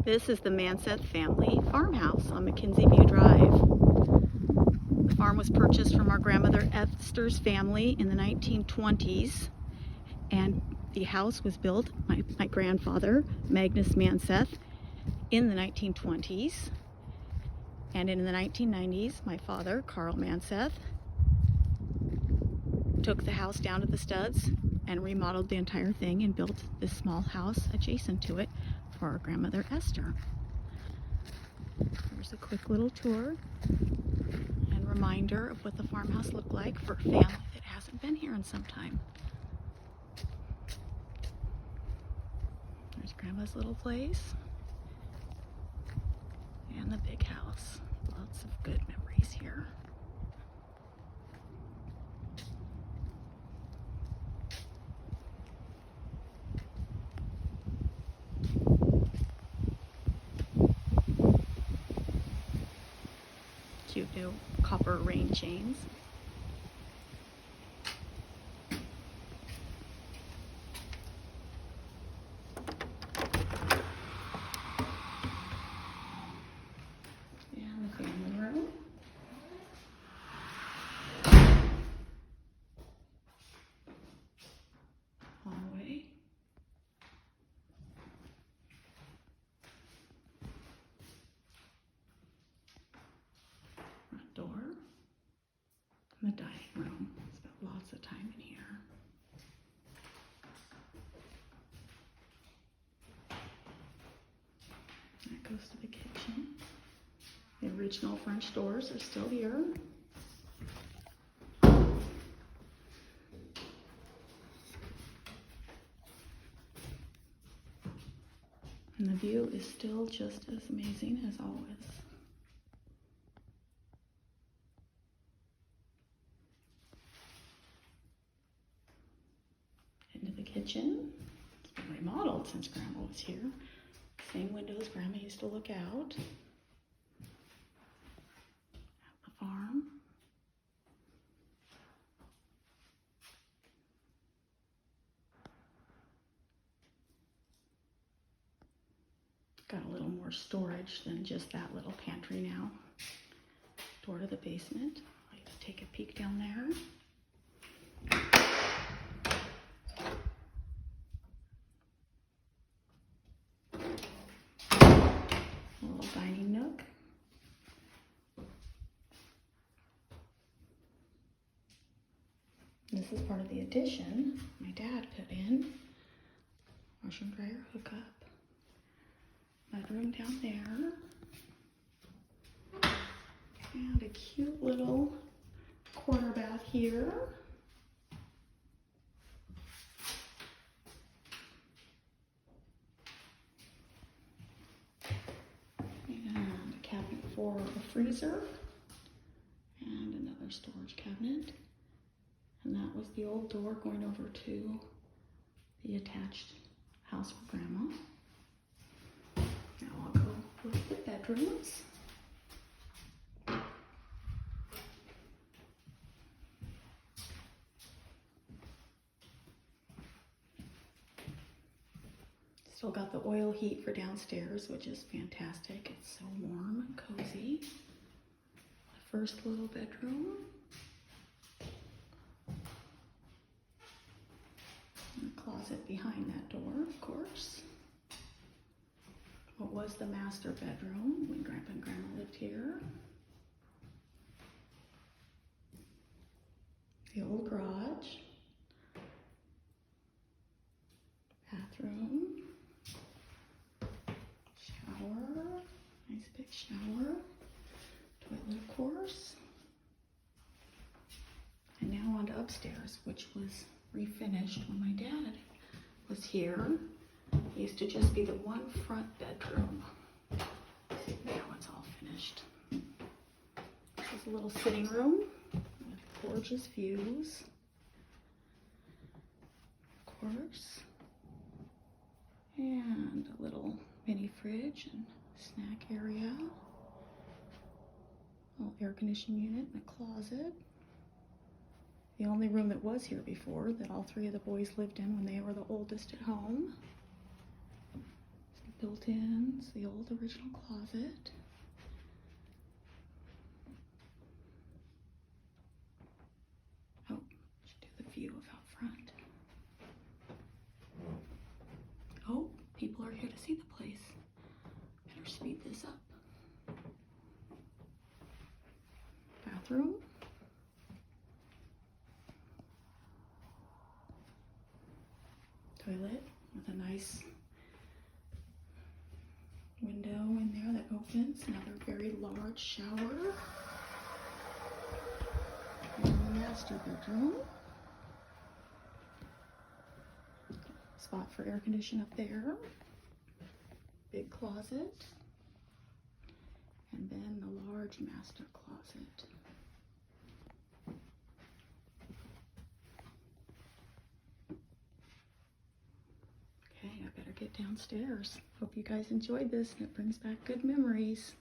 This is the Manseth family farmhouse on McKenzie View Drive. The farm was purchased from our grandmother Esther's family in the 1920s, and the house was built by my grandfather, Magnus Manseth, in the 1920s. And in the 1990s, my father, Carl Manseth, took the house down to the studs and remodeled the entire thing and built this small house adjacent to it for our grandmother Esther. Here's a quick little tour and reminder of what the farmhouse looked like for a family that hasn't been here in some time. There's Grandma's little place and the big house. Lots of good memories here. Cute new copper rain chains. And the family room. Hallway. Front door. And the dining room. Spent lots of time in here. That goes to the kitchen. The original French doors are still here. And the view is still just as amazing as always. Into the kitchen. It's been remodeled since Grandma was here. Same windows Grandma used to look out. At the farm. Got a little more storage than just that little pantry now. Door to the basement. I'll even take a peek down there. A little dining nook. This is part of the addition my dad put in. Washer and dryer hookup. Bedroom down there. And a cute little corner bath here. And a cabinet for a freezer. And another storage cabinet. And that was the old door going over to the attached house for Grandma. Now I'll go look at the bedrooms. Still got the oil heat for downstairs, which is fantastic. It's so warm and cozy. The first little bedroom. And the closet behind that door, of course. What was the master bedroom when Grandpa and Grandma lived here. The old garage. Bathroom. Shower. Nice big shower. Toilet, of course. And now on to upstairs, which was refinished when my dad was here. It used to just be the one front bedroom. Now it's all finished. This is a little sitting room with gorgeous views. Of course. And a little mini fridge and snack area. A little air conditioning unit and a closet. The only room that was here before that all three of the boys lived in when they were the oldest at home. built-ins, the old original closet. Oh, should do the view of out front. Oh, people are here to see the place. Better speed this up. Bathroom. Toilet with a nice window in there that opens. Another very large shower. And the master bedroom. Spot for air conditioning up there. Big closet. And then the large master closet. Okay, I better get downstairs. Hope you guys enjoyed this and it brings back good memories.